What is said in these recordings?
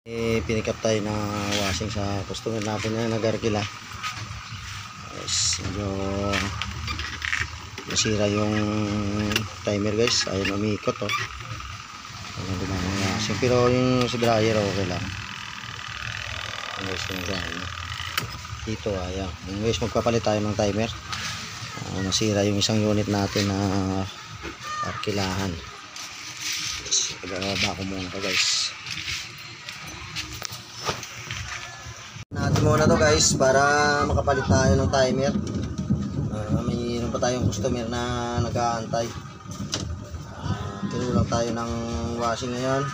Pinikap tayo na washing sa customer natin na nag-arkila. Guys, medyo nasira yung timer guys. Ayun, umikot oh. Ayun, dumami yung washing. Pero yung sa dryer okay lang. Guys, yung dryer dito ayan. Guys, magpapalit tayo ng timer. Nasira yung isang unit natin na arkilahan. Guys, pagababa ko muna to guys. Natin muna to guys para makapalit tayo ng timer. Mayroon pa tayong customer na nag-aantay. Kinulang tayo ng washing ngayon.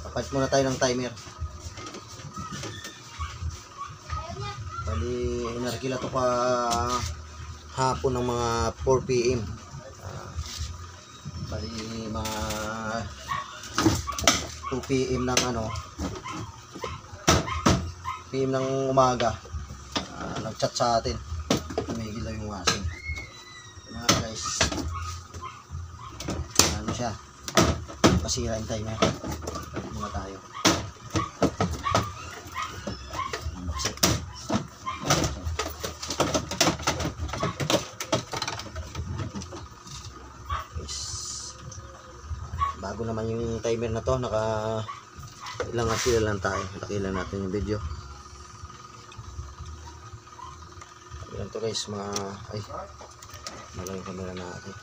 Papalit muna tayo ng timer. Bali inarkila to pa hapon ng mga 4 PM. Bali mga 2 PM ng PM ng umaga. Nag-chat sa atin. Tumigil lang yung washing. Mga guys. Ano siya? Pasira yung timer. Balik muna tayo. Bago naman yung timer na to, ilang sila lang tayo. Nakilang natin yung video. Ilan to guys, mga malang yung camera natin.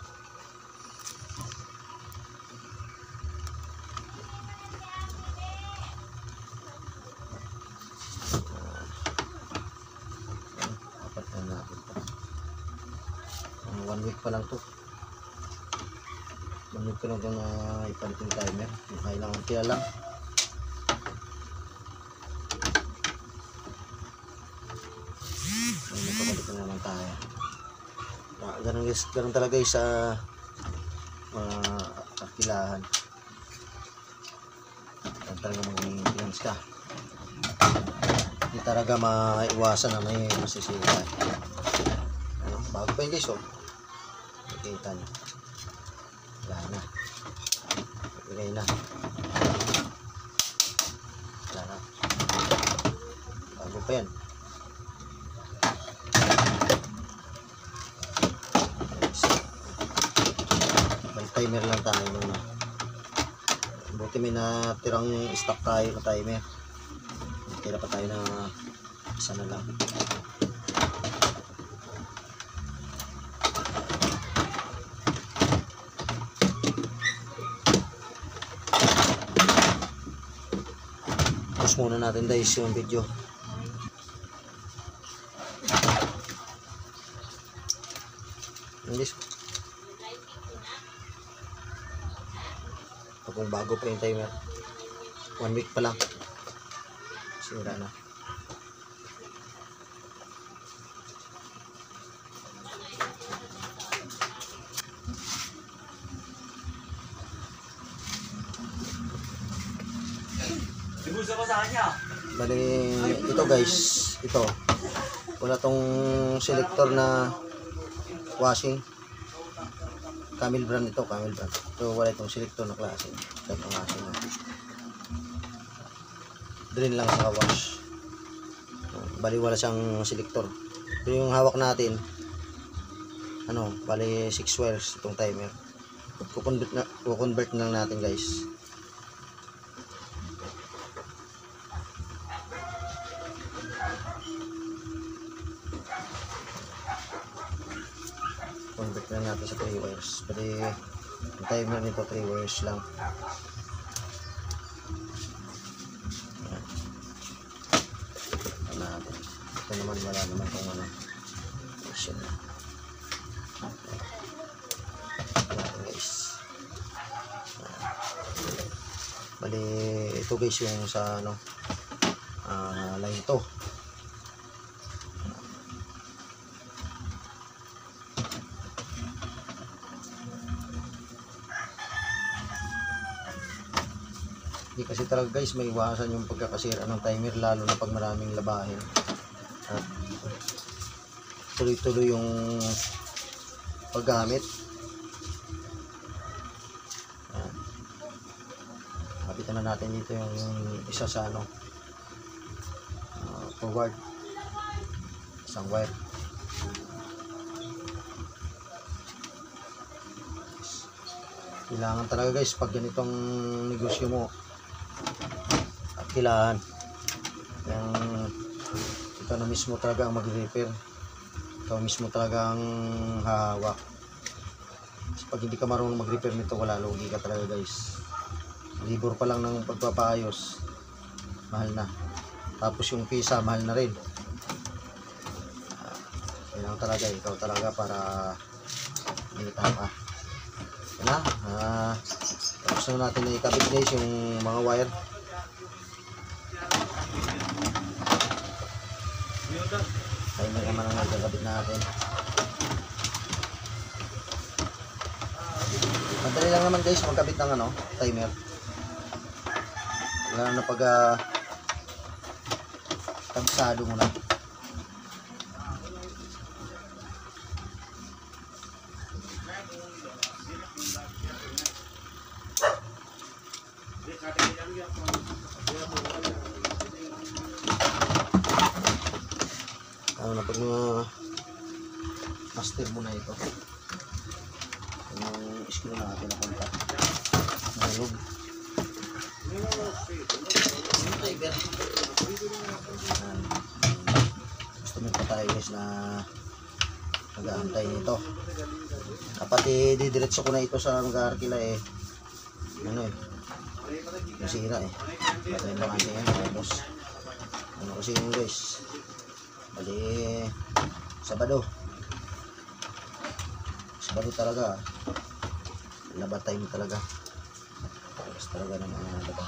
Apat na natin to. 1 week pa lang to. Manod ko lang ito na ipalit yung timer. Kailangan kaya lang. Magpapalit na naman tayo. Ganun talaga sa arkilahan. Ganun talaga mag-maintenance ka. Hindi talaga maiwasan na may masisira. Bago pa yun guys oh. Nakikita nyo. Wala na. Ibigay na. Wala na. Bago pa yan. Timer lang tayo muna. Buti may natirang stock tayo na timer. Tira pa tayo na isa na lang. Muna natin guys yung video. Guys, kung bago pa yung timer, 1 week pa lang sira na. Bali ito guys, ito wala tong selector na washing. Camel brand ito, Camel brand. So wala itong selector na klase. Type ng washing. Drain lang sa wash. Bali wala siyang selector. Ito yung hawak natin. Bali 6 wires itong timer. Kukonvert na lang natin guys. Convert na natin sa 3 wires. Pwede yung timer nito 3 wires lang. Ito naman wala naman kung option na. Guys. Bali ito guys yung sa line to. Hindi kasi talaga guys may iwasan yung pagkakasira ng timer, lalo na pag maraming labahin. At tuloy-tuloy yung paggamit. kapitan na natin dito yung isa sa ano, forward, isang wire. Kailangan talaga guys pag ganitong negosyo mo at kailangan yung ikaw na mismo talaga ang mag-repair, ikaw mismo talaga ang hahawak. Pag hindi ka marunong mag-repair nito, wala, lugi ka talaga guys. Libor pa lang ng pagpapaayos, mahal na. Tapos yung pisa, mahal na rin. Kailangan talaga, ikaw talaga para hindi tama. Yan na. Tapos na natin na ikabit guys yung mga wire. Timer naman ang ikabit natin. Madali lang naman guys magkabit ng ano, timer. Wala na pag kabisado mo na. Ano na pag master mo na ito. Yung screw natin na punta nalog tiger. Customer pa tayo guys na nag-aantay nito. Dapat didiretso ko na ito sa mag-aarkila ano masira patay pa kasi yan tapos ano kasi yun guys, bali Sabado talaga, laba time talaga, tapos talaga ng laba.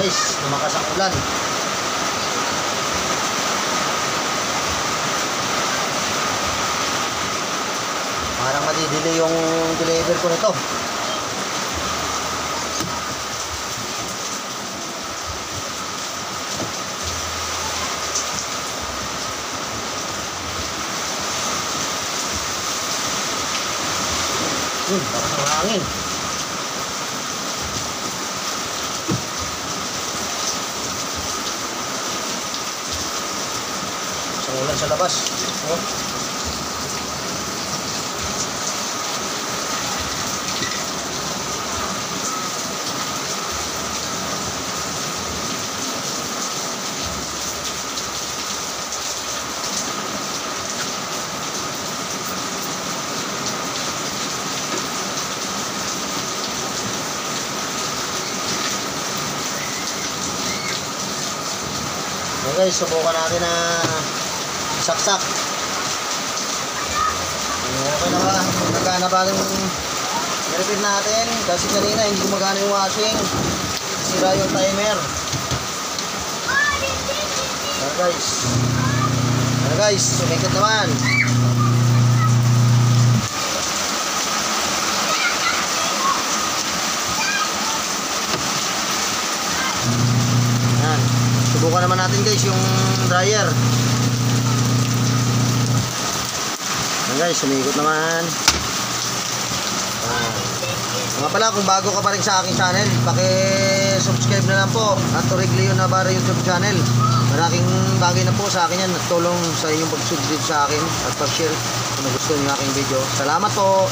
Guys, lumakas ang ulan. Parang madidelay yung deliver ko nito. Lakas ng hangin. Ulan sa labas. Guys, subukan natin na saksak. Okay na ba? Nagana ba yung repair natin? Kasi kanina hindi gumagana yung washing. Sira yung timer. Ano guys, sumikat naman. subukan naman natin guys yung dryer. Ayan guys, sumikot naman. Mga pala, kung bago ka pa rin sa aking channel, paki-subscribe na lang po at Torig Leon Navarro YouTube channel. Malaking bagay na po sa akin yan at tulong sa inyong pag-subscribe sa akin at pag-share kung gusto niyo aking video. Salamat po!